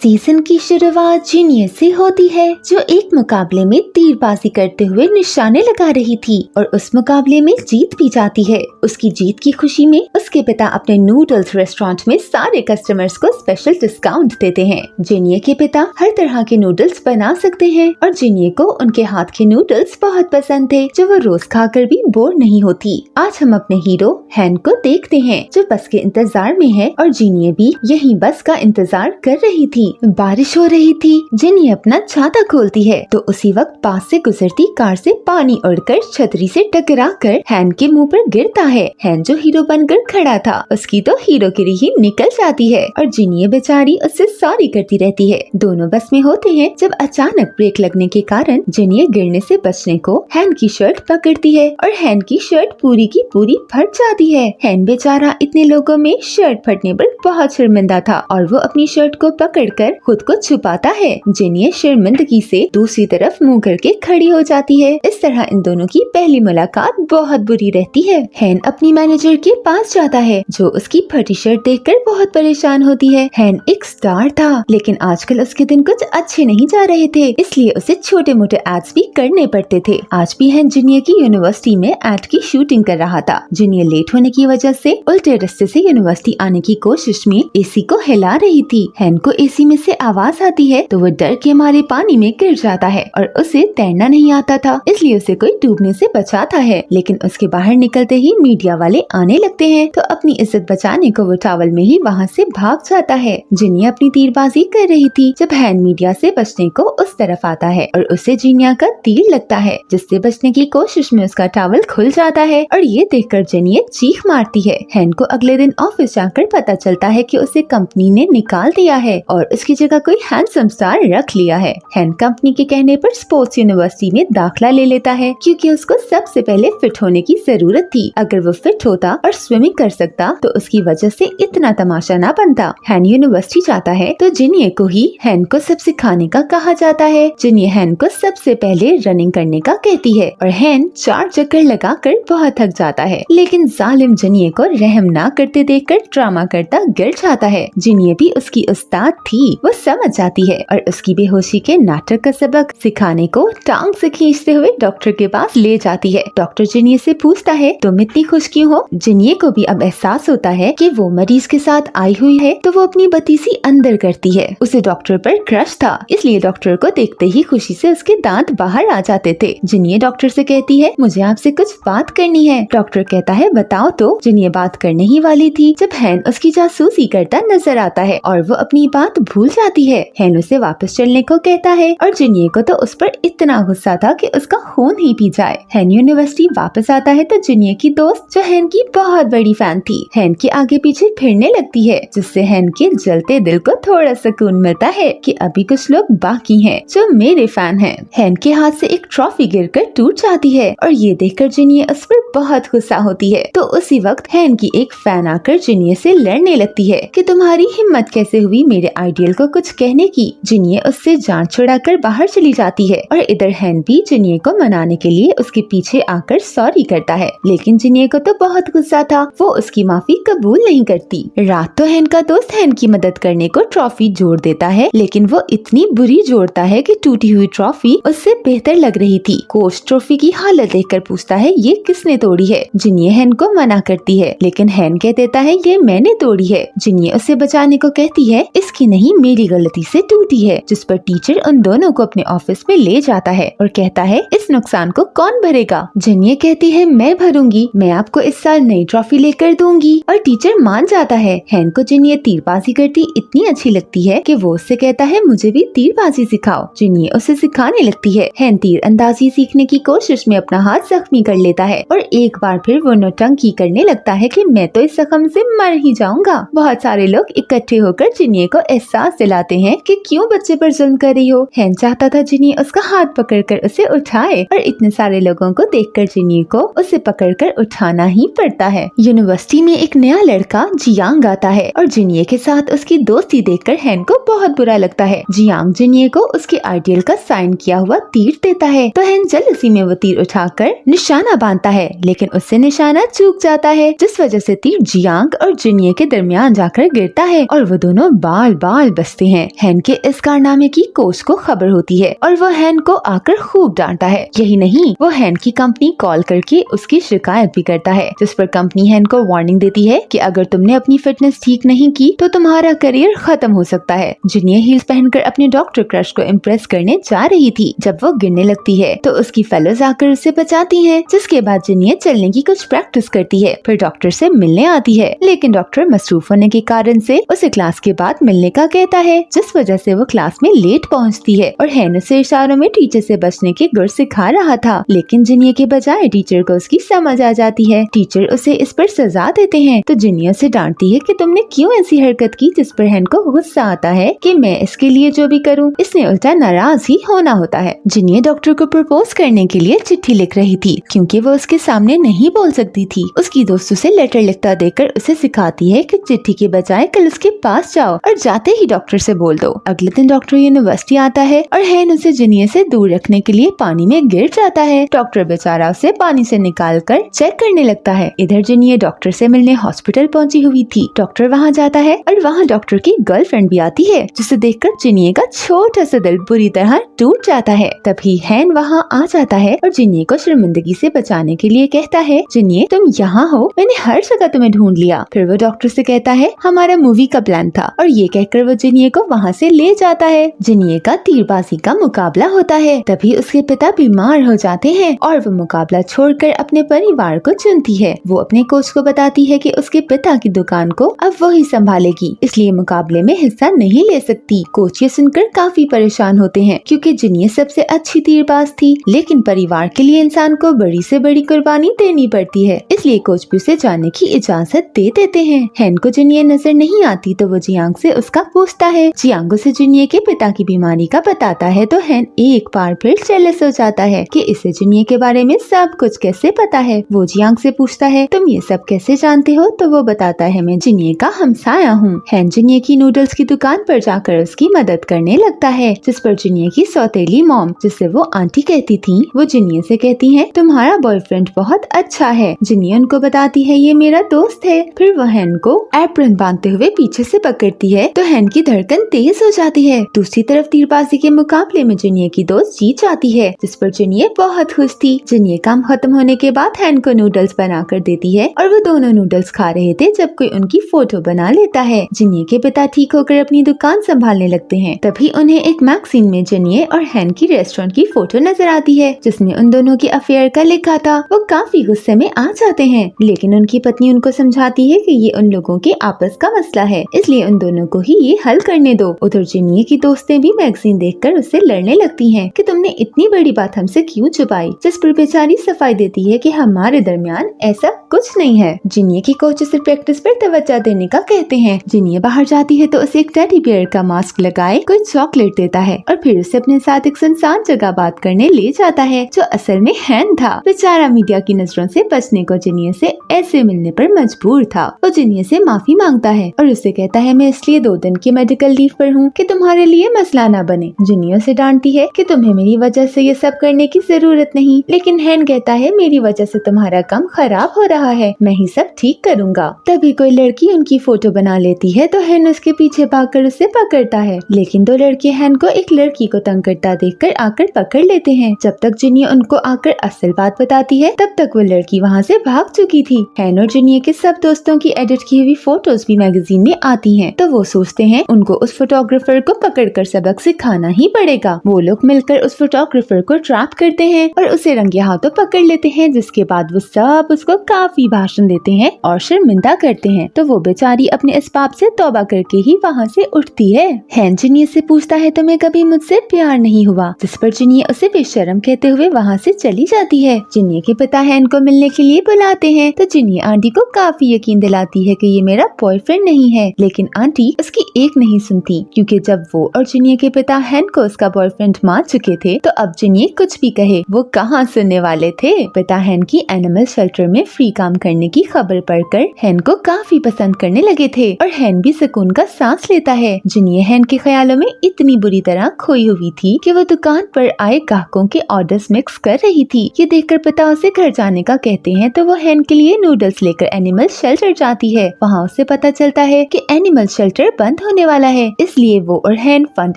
Season की शुरुआत जिनिया से होती है, जो एक मुकाबले में तीरबाजी करते हुए निशाने लगा रही थी और उस मुकाबले में जीत भी जाती है। उसकी जीत की खुशी में उसके पिता अपने नूडल्स रेस्टोरेंट में सारे कस्टमर्स को स्पेशल डिस्काउंट देते हैं। जिनिया के पिता हर तरह के नूडल्स बना सकते हैं और जिनिया को उनके हाथ के नूडल्स बहुत पसंद थे, जो वो रोज खाकर भी बोर नहीं होती। आज हम अपने हीरो हैन को देखते हैं, जो बस के इंतजार में है और जिनिया भी यही बस का इंतजार कर रही थी। बारिश हो रही थी। जिनिया अपना छाता खोलती है तो उसी वक्त पास से गुजरती कार से पानी उड़कर छतरी से टकराकर हैन के मुंह पर गिरता है। हैन जो हीरो बनकर खड़ा था, उसकी तो हीरोगिरी ही निकल जाती है और जिनिया बेचारी उससे सॉरी करती रहती है। दोनों बस में होते हैं जब अचानक ब्रेक लगने के कारण जिनिया गिरने से बचने को हैन की शर्ट पकड़ती है और हैन की शर्ट पूरी की पूरी फट जाती है। हैन बेचारा इतने लोगों में शर्ट फटने पर बहुत शर्मिंदा था और वो अपनी शर्ट को पकड़कर खुद को छुपाता है। जिनिया शर्मिंदगी से दूसरी तरफ मुंह करके खड़ी हो जाती है। इस तरह इन दोनों की पहली मुलाकात बहुत बुरी रहती है। हैन अपनी मैनेजर के पास जाता है, जो उसकी फटी शर्ट देखकर बहुत परेशान होती है। हैन एक स्टार था, लेकिन आजकल उसके दिन कुछ अच्छे नहीं जा रहे थे, इसलिए उसे छोटे मोटे एड्स भी करने पड़ते थे। आज भी हैन जिनिया की यूनिवर्सिटी में एड की शूटिंग कर रहा था। जिनिया लेट होने की वजह से उल्टे रास्ते से यूनिवर्सिटी आने की कोशिश में एसी को हिला रही थी। हैन को एसी में से आवाज आती है तो वो डर के मारे पानी में गिर जाता है और उसे तैरना नहीं आता था, इसलिए उसे कोई डूबने से बचाता है। लेकिन उसके बाहर निकलते ही मीडिया वाले आने लगते हैं तो अपनी इज्जत बचाने को वो टॉवल में ही वहाँ से भाग जाता है। जिनिया अपनी तीरबाजी कर रही थी जब हैन मीडिया से बचने को उस तरफ आता है और उसे जिनिया का तीर लगता है, जिससे बचने की कोशिश में उसका टॉवल खुल जाता है और ये देखकर जिनिया चीख मारती है। हैन को अगले दिन ऑफिस जाकर पता चलता है कि उसे कंपनी ने निकाल दिया है और उसकी जगह कोई हैंडसम स्टार रख लिया है। हैन कंपनी के कहने पर स्पोर्ट्स यूनिवर्सिटी में दाखिला ले लेता है, क्योंकि उसको सबसे पहले फिट होने की जरूरत थी। अगर वो फिट होता और स्विमिंग कर सकता तो उसकी वजह से इतना तमाशा ना बनता। हैन यूनिवर्सिटी जाता है तो जिनिया को ही हैन को सब सिखाने का कहा जाता है। जिनिया हैन को सबसे पहले रनिंग करने का कहती है और हैन 4 चक्कर लगाकर बहुत थक जाता है, लेकिन जालिम जिनिया को रहम ना करते देखकर ड्रामा करता गिर जाता है। जिनिया भी उसकी उस्ताद थी, वो समझ जाती है और उसकी बेहोशी के नाटक का सबक सिखाने को टांग से खींचते हुए डॉक्टर के पास ले जाती है। डॉक्टर जिनिया से पूछता है, तुम इतनी खुश क्यों हो? जिनिया को भी अब एहसास होता है कि वो मरीज के साथ आई हुई है, तो वो अपनी बतीसी अंदर करती है। उसे डॉक्टर पर क्रश था, इसलिए डॉक्टर को देखते ही खुशी से उसके दांत बाहर आ जाते थे। जिनिया डॉक्टर से कहती है, मुझे आपसे कुछ बात करनी है। डॉक्टर कहता है, बताओ तो। जिनिया बात करने ही वाली थी जब हैन उसकी जासूसी करता नजर आता है और वो अपनी बात भूल जाती है। हैन उसे वापस चलने को कहता है और जिनिया को तो उस पर इतना गुस्सा था कि उसका खून ही पी जाए। हैन यूनिवर्सिटी वापस आता है तो जिनिया की दोस्त, जो हैन की बहुत बड़ी फैन थी, हैन के आगे पीछे फिरने लगती है, जिससे हैन के जलते दिल को थोड़ा सुकून मिलता है कि अभी कुछ लोग बाकी हैं जो मेरे फैन हैं। हैन के हाथ से एक ट्रॉफी गिरकर टूट जाती है और ये देखकर जिनिया उस पर बहुत गुस्सा होती है। तो उसी वक्त हैन की एक फैन आकर जिनिया से लड़ने लगती है कि तुम्हारी हिम्मत कैसे हुई मेरे आइडियल को कुछ कहने की। जिनिया उससे जान छुड़ाकर बाहर चली जाती है और इधर हैन भी जिनिया को मनाने के लिए उसके पीछे आकर सॉरी करता है, लेकिन जिनिया को तो बहुत गुस्सा था, वो उसकी माफी कबूल नहीं करती। रात तो हैन का दोस्त हैन की मदद करने को ट्रॉफी जोड़ देता है, लेकिन वो इतनी बुरी जोड़ता है कि टूटी हुई ट्रॉफी उससे बेहतर लग रही थी। कोच ट्रॉफी की हालत देखकर पूछता है, ये किसने तोड़ी है? जिनिया हैन को मना करती है, लेकिन हैन कह देता है, ये मैंने तोड़ी है। जिनिया उसे बचाने को कहती है, इसकी नहीं मेरी गलती से टूटी है, जिस पर टीचर उन दोनों को अपने ऑफिस में ले जाता है और कहता है, इस नुकसान को कौन भरेगा? जिनिया कहती है, मैं भरूंगी, मैं आपको इस साल नई ट्रॉफी लेकर दूंगी और टीचर मान जाता है। हैन को जिनिया तीरबाजी करती इतनी अच्छी लगती है कि वो उससे कहता है, मुझे भी तीरबाजी सिखाओ। जिनिया उसे सिखाने लगती है। हैन तीर अंदाजी सीखने की कोशिश में अपना हाथ जख्मी कर लेता है और एक बार फिर वो नौटंकी करने लगता है कि मैं तो इस जख्म से मर ही जाऊंगा। बहुत सारे लोग इकट्ठे होकर जिनिया को एहसास दिलाते हैं कि क्यों बच्चे पर जुल्म कर रही हो। हैन चाहता था जिनिया उसका हाथ पकड़कर उसे उठाए और इतने सारे लोगों को देखकर जिनिया को उसे पकड़कर उठाना ही पड़ता है। यूनिवर्सिटी में एक नया लड़का जियांग आता है और जिनिया के साथ उसकी दोस्ती देखकर हैन को बहुत बुरा लगता है। जियांग जिनिया को उसके आइडियल का साइन किया हुआ तीर देता है तो हैन जल्दी में वो तीर उठाकर निशाना बांधता है, लेकिन उससे निशाना चूक जाता है, जिस वजह से तीर जियांग और जिनिया के दरमियान जाकर गिरता है और वो दोनों बाल बाल बचते हैं। हैन के इस कारनामे की कोच को खबर होती है और वो हैन को आकर खूब डांटता है। यही नहीं, वो हैन की कंपनी कॉल करके उसकी शिकायत भी करता है, जिस पर कंपनी हैन को वार्निंग देती है कि अगर तुमने अपनी फिटनेस ठीक नहीं की तो तुम्हारा करियर खत्म हो सकता है। जिनिया हील्स पहनकर अपने डॉक्टर क्रश को इम्प्रेस करने जा रही थी। जब वो गिरने लगती है तो उसकी फेलोज आकर उसे बचाती हैं, जिसके बाद जिनिया चलने की कुछ प्रैक्टिस करती है, फिर डॉक्टर से मिलने आती है। लेकिन डॉक्टर मसरूफ होने के कारण से उसे क्लास के बाद मिलने का कहता है, जिस वजह से वो क्लास में लेट पहुंचती है और हैन उसे इशारों में टीचर से बचने के गुर सिखा रहा था। लेकिन जिनिया के बजाय टीचर को उसकी समझ आ जाती है। टीचर उसे इस पर सजा देते हैं तो जिनिया से डांटती है कि तुमने क्यों ऐसी हरकत की, जिस पर हैन को गुस्सा आता है कि मैं इसके लिए जो भी करूं इसने उल्टा नाराज ही होना होता है। जिनिया डॉक्टर को प्रपोज करने के लिए चिट्ठी लिख रही थी, क्योंकि वो उसके सामने नहीं बोल सकती थी। उसकी दोस्त उसे लेटर लिखता देकर उसे सिखाती है कि चिट्ठी के बजाय कल उसके पास जाओ और जाते ही डॉक्टर से बोल दो। अगले दिन डॉक्टर यूनिवर्सिटी आता है और हैन उसे जिनिया से दूर रखने के लिए पानी में गिर जाता है। डॉक्टर बेचारा उसे पानी से निकाल कर चेक करने लगता है। इधर जिनिया डॉक्टर से मिलने हॉस्पिटल पहुंची हुई थी। डॉक्टर वहां जाता है और वहां डॉक्टर की गर्लफ्रेंड भी आती है, जिसे देखकर जिनिया का छोटा सा दिल बुरी तरह टूट जाता है। तभी हैन वहां आ जाता है और जिनिया को शर्मिंदगी से बचाने के लिए कहता है, जिनिया तुम यहाँ हो, मैंने हर जगह तुम्हें ढूंढ लिया। फिर वो डॉक्टर से कहता है, हमारा मूवी का प्लान था, और ये कहकर वो जिनिया को वहाँ से ले जाता है। जिनिया का तीरबाजी का मुकाबला होता है। तभी उसके पिता बीमार हो जाते हैं और वो मुकाबला छोड़कर अपने परिवार को चुनती है। वो अपने कोच को बताती है कि उसके पिता की दुकान को अब वो ही संभालेगी, इसलिए मुकाबले में हिस्सा नहीं ले सकती। कोच ये सुनकर काफी परेशान होते हैं, क्योंकि जिनिया सबसे अच्छी तीरबाज थी, लेकिन परिवार के लिए इंसान को बड़ी से बड़ी कुर्बानी देनी पड़ती है, इसलिए कोच भी उसे जाने की इजाजत दे देते हैं। हैन को जिनिया नजर नहीं आती तो वो जियांग से उसका पूछता है। जियांग उसे जिनिया के पिता की बीमारी का बताता है तो हैन एक बार फिर जेलस हो जाता है कि इसे जिनिया के बारे में सब कुछ कैसे पता है। वो जियांग से पूछता है, तुम ये सब कैसे जानते हो? तो वो बताता है, मैं जिनिया का हमसाया हूँ। हैन जिनिया की नूडल्स की दुकान पर जाकर उसकी मदद करने लगता है, जिस पर जिनिया की सौतेली मॉम, जिसे वो आंटी कहती थी, वो जिनिया से कहती है, तुम्हारा बॉयफ्रेंड बहुत अच्छा है। जिनिया उनको बताती है, ये मेरा दोस्त है। फिर वो हैन को एप्रन बांधते हुए पीछे से पकड़ती है तो हैन की धड़कन तेज हो जाती है। दूसरी तरफ तीरबाजी के मुकाबले में जिनिया की दोस्त जीत जाती है, जिस पर जिनिया बहुत खुश थी। जिनिया काम खत्म होने के बाद हैन को नूडल्स बना कर देती है और वो दोनों नूडल्स खा रहे थे जब कोई उनकी फोटो बना लेता है। जिनिया के पिता ठीक होकर अपनी दुकान संभालने लगते हैं। तभी उन्हें एक मैगजीन में जिनिया और हैन की रेस्टोरेंट की फोटो नजर आती है, जिसमें उन दोनों के अफेयर का लिखा था। वो काफी गुस्से में आ जाते हैं, लेकिन उनकी पत्नी उनको समझाती है कि ये उन लोगों के आपस का मसला है, इसलिए उन दोनों को ही ये हल करने दो। उधर जिनिया की दोस्तें भी मैगजीन देखकर उससे लड़ने लगती हैं कि तुमने इतनी बड़ी बात हमसे क्यों छुपाई, जिस पर बेचारी सफाई देती है कि हमारे दरमियान ऐसा कुछ नहीं है। जिनिया की कोच उसे प्रैक्टिस पर तवज्जो देने का कहते हैं। जिनिया बाहर जाती है तो उसे एक टेडी बियर का मास्क लगाए कोई चॉकलेट देता है और फिर उसे अपने साथ एक सुनसान जगह बात करने ले जाता है, जो असल में हैन था। बेचारा मीडिया की नजरों से बचने को जिनिया से ऐसे मिलने पर मजबूर था। वो जिनिया से माफी मांगता है और उससे कहता है, मैं इसलिए 2 दिन की मेडिकल लीव पर हूँ कि तुम्हारे लिए मसला ना बने। जिनिया से डांटती है कि तुम्हें मेरी वजह से ये सब करने की जरूरत नहीं, लेकिन हैन कहता है, मेरी वजह से तुम्हारा काम खराब हो रहा है, मैं ही सब ठीक करूँगा। तभी कोई लड़की उनकी फोटो बना लेती है तो हैन उसके पीछे भागकर उसे पकड़ता है, लेकिन 2 लड़के हैन को एक लड़की को तंग करता देखकर आकर पकड़ लेते हैं। जब तक जिनिया उनको आकर असल बात बताती है तब तक वो लड़की वहाँ से भाग चुकी थी। हैन और जिनिया के सब दोस्तों की एडिट की हुई फोटोज भी मैगजीन में आती हैं, तो वो सोचते हैं उनको उस फोटोग्राफर को पकड़कर सबक सिखाना ही पड़ेगा। वो लोग मिलकर उस फोटोग्राफर को ट्रैप करते हैं और उसे रंगे हाथों पकड़ लेते हैं, जिसके बाद वो सब उसको काफी भाषण देते हैं और शर्मिंदा करते हैं। तो वो बेचारी अपने इस पाप से तौबा करके ही वहाँ से उठती है। हैन जिनिया से पूछता है, तुम्हें कभी मुझसे प्यार नहीं हुआ? जिस पर जिनिया उसे बेशर्म कहते हुए वहाँ से चली जाती है। जिनिया के पिता हैन को मिलने के लिए बुलाते हैं तो जिनिया आंटी को काफी यकीन दिलाती है कि ये मेरा बॉयफ्रेंड नहीं है, लेकिन आंटी उसकी एक नहीं सुनती, क्योंकि जब वो और जिनिया के पिता हैन को उसका बॉयफ्रेंड मान चुके थे तो अब जिनिया कुछ भी कहे वो कहाँ सुनने वाले थे। पिता हैन की एनिमल शेल्टर में फ्री काम करने की खबर पढ़कर हैन को काफी पसंद करने लगे थे और हैन भी सुकून का सांस लेता है। जिनिया हैन के ख्यालों में इतनी बुरी तरह खोई हुई थी कि वो दुकान पर आए ग्राहकों के ऑर्डर्स मिक्स कर रही थी। ये देखकर पिता उसे घर जाने का कहते हैं तो वो हैन के लिए नूडल्स लेकर एनिमल शेल्टर जाती है। वहाँ उसे पता चलता है कि एनिमल शेल्टर बंद होने होने वाला है, इसलिए वो और हैन फंड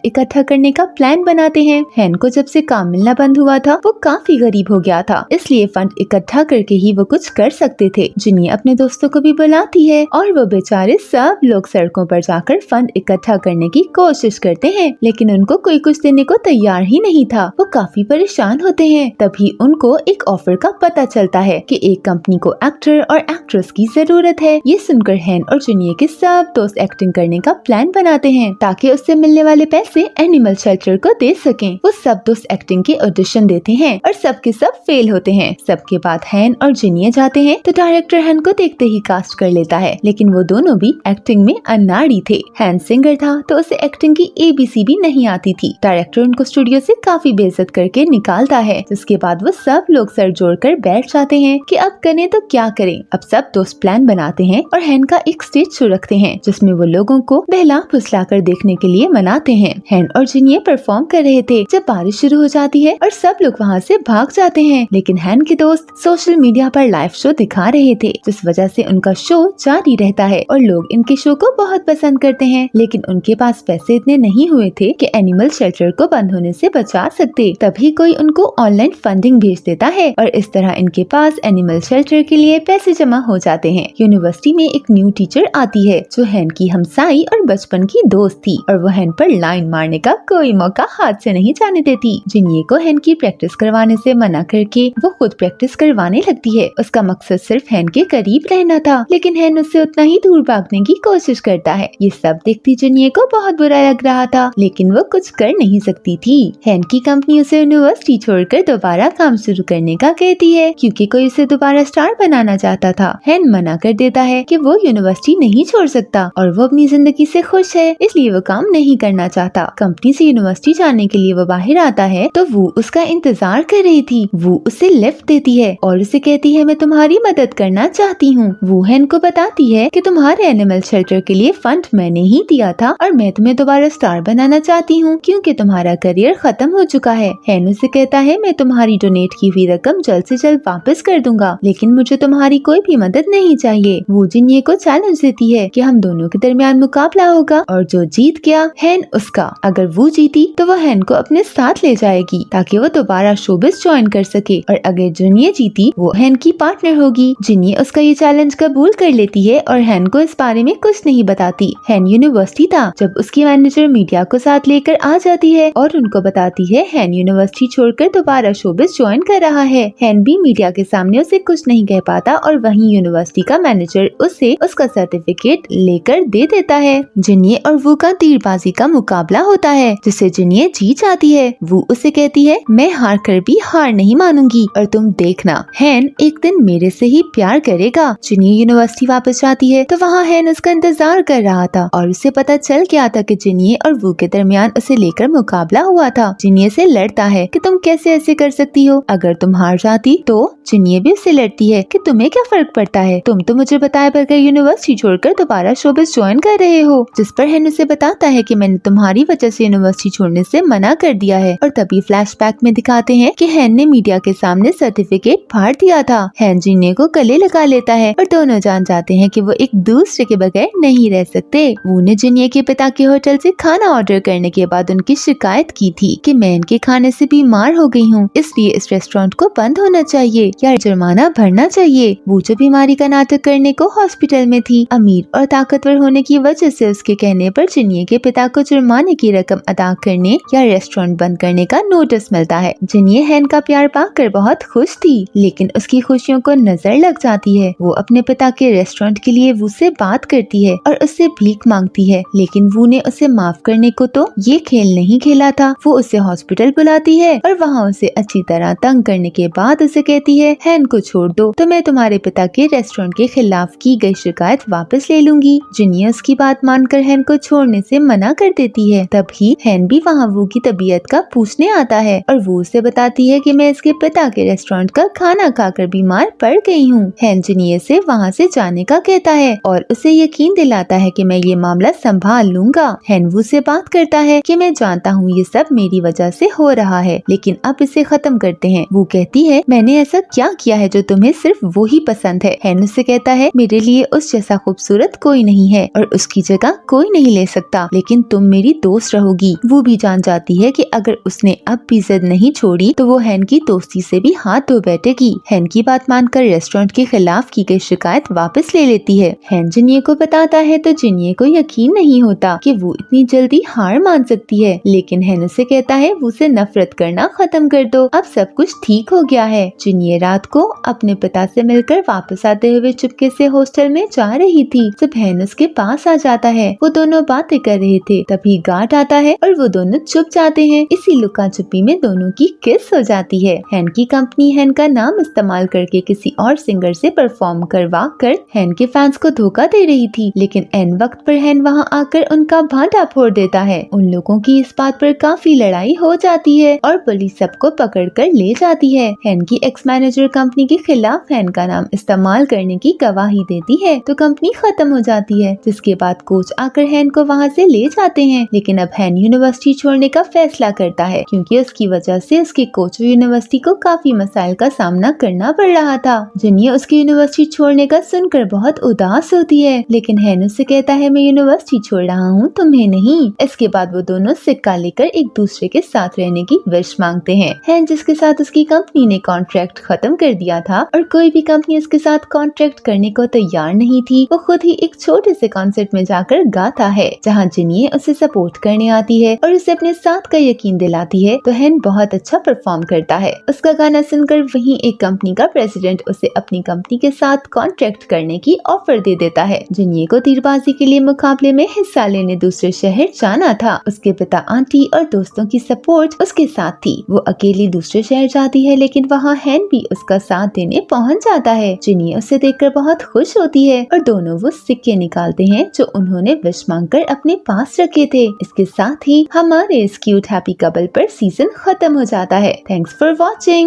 इकट्ठा करने का प्लान बनाते हैं। हैन को जब से काम मिलना बंद हुआ था वो काफी गरीब हो गया था, इसलिए फंड इकट्ठा करके ही वो कुछ कर सकते थे। जिन्नी अपने दोस्तों को भी बुलाती है और वो बेचारे सब लोग सड़कों पर जाकर फंड इकट्ठा करने की कोशिश करते हैं, लेकिन उनको कोई कुछ देने को तैयार ही नहीं था। वो काफी परेशान होते हैं। तभी उनको एक ऑफर का पता चलता है कि एक कंपनी को एक्टर और एक्ट्रेस की जरूरत है। ये सुनकर हैन और जूनियर के सब दोस्त एक्टिंग करने का प्लान बनाते हैं ताकि उससे मिलने वाले पैसे एनिमल शेल्टर को दे सकें। वो सब दोस्त एक्टिंग के ऑडिशन देते हैं और सबके सब फेल होते हैं। सबके बाद हैन और जूनियर जाते हैं तो डायरेक्टर हैन को देखते ही कास्ट कर लेता है, लेकिन वो दोनों भी एक्टिंग में अनाड़ी थे। हैन सिंगर था तो उसे एक्टिंग की ABC भी नहीं आती थी। डायरेक्टर उनको स्टूडियो से काफी बेइज्जत करके निकालता है, जिसके बाद वो सब लोग सर जोड़कर बैठ जाते हैं कि अब करें तो क्या करें। अब सब दोस्त प्लान बनाते हैं और हैन का एक स्टेज शो रखते हैं जिसमें वो लोगों को बहला फुसला कर देखने के लिए मनाते हैं। हैन और जूनियर परफॉर्म कर रहे थे जब बारिश शुरू हो जाती है और सब लोग वहाँ से भाग जाते हैं, लेकिन हैन के दोस्त सोशल मीडिया पर लाइव शो दिखा रहे थे, जिस वजह से उनका शो जारी रहता है और लोग इनके शो को बहुत पसंद करते हैं। लेकिन उनके पास पैसे इतने नहीं हुए थे कि एनिमल शेल्टर को बंद होने से बचा सकते। तभी कोई उनको ऑनलाइन फंडिंग भेज देता है और इस तरह इनके पास एनिमल शेल्टर के लिए पैसे जमा हो जाते हैं। यूनिवर्सिटी में एक न्यू टीचर आती है जो हैन की हमसाई और बचपन की दोस्त थी और वो हैन पर लाइन मारने का कोई मौका हाथ से नहीं जाने देती। जिन्नी को हैन की प्रैक्टिस करवाने से मना करके वो खुद प्रैक्टिस करवाने लगती है। उसका मकसद सिर्फ हैन के करीब रहना था, लेकिन हैन उससे उतना ही दूर भागने की कोशिश करता है। ये सब देखती जिन्नी को बहुत बुरा लग रहा था, लेकिन वो कुछ कर नहीं सकती थी। हैन की कंपनी उसे यूनिवर्सिटी छोड़कर दोबारा काम शुरू करने का कहती है क्योंकि कोई उसे दोबारा स्टार बनाना चाहता था। हैन मना कर देता है कि वो यूनिवर्सिटी नहीं छोड़ सकता और वो अपनी जिंदगी से खुश है, इसलिए वो काम नहीं करना चाहता। कंपनी से यूनिवर्सिटी जाने के लिए वो बाहर आता है तो वो उसका इंतजार कर रही थी। वो उसे लिफ्ट देती है और उसे कहती है मैं तुम्हारी मदद करना चाहती हूँ। वो हैन को बताती है कि तुम्हारे एनिमल शेल्टर के लिए फंड मैंने ही दिया था और मैं तुम्हें दोबारा स्टार बनाना चाहती हूँ क्योंकि तुम्हारा करियर खत्म हो चुका है। हैन उसे कहता है मैं तुम्हारी डोनेट की हुई रकम जल्द से जल्द वापस कर दूंगा, लेकिन मुझे तुम्हारी कोई भी मदद नहीं चाहिए। वो जिन्नी को चैलेंज देती है कि हम दोनों के दरमियान मुकाबला होगा और जो जीत गया हैन उसका। अगर वो जीती तो वो हैन को अपने साथ ले जाएगी ताकि वो दोबारा शोबिस ज्वाइन कर सके, और अगर जूनियर जीती वो हैन की पार्टनर होगी। जिन्नी उसका ये चैलेंज कबूल कर लेती है और हैन को इस बारे में कुछ नहीं बताती। हैन यूनिवर्सिटी था जब उसकी मैनेजर मीडिया को साथ लेकर आ जाती है और उनको बताती है हैन यूनिवर्सिटी छोड़कर दोबारा शोबिस ज्वाइन कर रहा है। हैन भी मीडिया के सामने उसे कुछ नहीं कह पाता और वहीं यूनिवर्सिटी का मैनेजर उसे उसका सर्टिफिकेट लेकर दे देता है। जिन्नी और वो का तीरबाजी का मुकाबला होता है जिसे जिन्नी जीत जाती है। वो उसे कहती है मैं हार कर भी हार नहीं मानूंगी और तुम देखना हैन एक दिन मेरे से ही प्यार करेगा। जिन्नी यूनिवर्सिटी वापस जाती है तो वहाँ हैन उसका इंतजार कर रहा था और उसे पता चल गया था कि जिन्नी और वो के दरमियान उसे लेकर मुकाबला हुआ था। जिन्नी से लड़ता है कि तुम कैसे ऐसे कर सकती हो, अगर तुम हार जाती तो जिन्नी भी उससे लड़ती है कि तुम्हें क्या फर्क पड़ता है, तुम तो मुझे बताए बगैर यूनिवर्सिटी छोड़कर दोबारा शोबिस ज्वाइन कर रहे हो। जिस पर हैन उसे बताता है कि मैंने तुम्हारी वजह से यूनिवर्सिटी छोड़ने से मना कर दिया है और तभी फ्लैशबैक में दिखाते हैं कि हैन ने मीडिया के सामने सर्टिफिकेट फाड़ दिया था। हैन जिन्नी को गले लगा लेता है और दोनों जान जाते हैं कि वो एक दूसरे के बगैर नहीं रह सकते। वो ने जिन्नी के पिता के होटल से खाना ऑर्डर करने के बाद उनकी शिकायत की थी कि मैं इनके खाने से बीमार हो गई हूँ, इसलिए इस रेस्टोरेंट को बंद होना चाहिए या जुर्माना भरना चाहिए। वो जो बीमारी का नाटक करने को हॉस्पिटल में थी, अमीर और ताकतवर होने की वजह से उसके कहने पर जिन्नी के पिता को जुर्माने की रकम अदा करने या रेस्टोरेंट बंद करने का नोटिस मिलता है। जिन्नी हैन का प्यार पाकर बहुत खुश थी, लेकिन उसकी खुशियों को नजर लग जाती है। वो अपने पिता के रेस्टोरेंट के लिए वो से बात करती है और उससे भीख मांगती है, लेकिन वो ने उसे माफ करने को तो ये खेल नहीं खेला था। वो उसे हॉस्पिटल बुलाती है और वहाँ उसे अच्छी तरह तंग करने के बाद उसे कहती है हैन को छोड़ दो तो मैं तुम्हारे पिता के रेस्टोरेंट के खिलाफ की गई शिकायत वापस ले लूंगी। जिन्नी उसकी बात मानकर हैन को छोड़ने से मना कर देती है। तभी हैन भी वहाँ वो की तबीयत का पूछने आता है और वो उसे बताती है कि मैं इसके पिता के रेस्टोरेंट का खाना खाकर बीमार पड़ गई हूँ। हैन जिन्नी से वहाँ से जाने का कहता है और उसे यकीन दिलाता है कि मैं ये मामला संभाल लूंगा। हैन वो से बात करता है कि मैं जानता हूँ ये सब मेरी वजह से हो रहा है, लेकिन अब इसे खत्म करते हैं। वो कहती है मैंने ऐसा क्या किया है जो तुम्हें सिर्फ वो ही पसंद है। हैन उससे कहता है मेरे लिए उस जैसा खूबसूरत कोई नहीं है और उसकी जगह कोई नहीं ले सकता, लेकिन तुम मेरी दोस्त रहोगी। वो भी जान जाती है कि अगर उसने अब भी जिद नहीं छोड़ी तो वो हैन की दोस्ती से भी हाथ धो बैठेगी। हैन की बात मानकर रेस्टोरेंट के खिलाफ की गई शिकायत वापस ले लेती है। हैन जिन्ये को बताता है तो जिन्ये को यकीन नहीं होता कि वो इतनी जल्दी हार मान सकती है, लेकिन हैन उसे कहता है वो उसे नफरत करना खत्म कर दो, अब सब कुछ ठीक हो गया है। जिन्ये रात को अपने पिता से मिलकर वापस आते हुए चुपके से हॉस्टल में जा रही थी जब हैन उसके पास आ जाता है। वो दोनों बातें कर रहे थे, तभी गार्ड आता है और वो दोनों छुप जाते हैं। इसी लुका छुपी में दोनों की किस हो जाती है। हैन की कंपनी हैन का नाम इस्तेमाल करके किसी और सिंगर से परफॉर्म करवा कर हैन के फैंस को धोखा दे रही थी, लेकिन एन वक्त पर हैन वहाँ आकर उनका भांडा फोड़ देता है। उन लोगों की इस बात पर काफी लड़ाई हो जाती है और पुलिस सबको पकड़ कर ले जाती है। हैन की एक्स मैनेजर कंपनी के खिलाफ हैन का नाम इस्तेमाल करने की गवाही देती है तो कंपनी खत्म हो जाती है, जिसके बाद कोच आकर हैन को वहाँ से ले जाते हैं। लेकिन अब हैन यूनिवर्सिटी छोड़ने का फैसला करता है क्योंकि उसकी वजह से उसके कोच यूनिवर्सिटी को काफी मसाइल का सामना करना पड़ रहा था। जिन्ये उसकी यूनिवर्सिटी छोड़ने का सुनकर बहुत उदास होती है, लेकिन हैन उससे कहता है मैं यूनिवर्सिटी छोड़ रहा हूँ, तुम्हें नहीं। इसके बाद वो दोनों सिक्का लेकर एक दूसरे के साथ रहने की विश मांगते हैं। हैन जिसके साथ उसकी कंपनी ने कॉन्ट्रैक्ट खत्म कर दिया था और कोई भी कंपनी उसके साथ कॉन्ट्रैक्ट करने को तैयार नहीं थी, वो खुद ही एक छोटे से कॉन्सर्ट में जाकर गाता है जहाँ जिन्ये उसे सपोर्ट करने आती है और उसे अपने साथ का यकीन दिलाती है तो हैन बहुत अच्छा परफॉर्म करता है। उसका गाना सुनकर वहीं एक कंपनी का प्रेसिडेंट उसे अपनी कंपनी के साथ कॉन्ट्रैक्ट करने की ऑफर दे देता है। जिन्ये को तीरबाजी के लिए मुकाबले में हिस्सा लेने दूसरे शहर जाना था। उसके पिता, आंटी और दोस्तों की सपोर्ट उसके साथ थी। वो अकेली दूसरे शहर जाती है, लेकिन वहाँ हैन भी उसका साथ देने पहुँच जाता है। जिन्ये उसे देखकर बहुत खुश होती है और दोनों वो सिक्के निकालते हैं जो उन्होंने विश मांगकर अपने पास रखे थे। इसके साथ ही हमारे इस क्यूट हैप्पी कपल पर सीजन खत्म हो जाता है। Thanks for watching.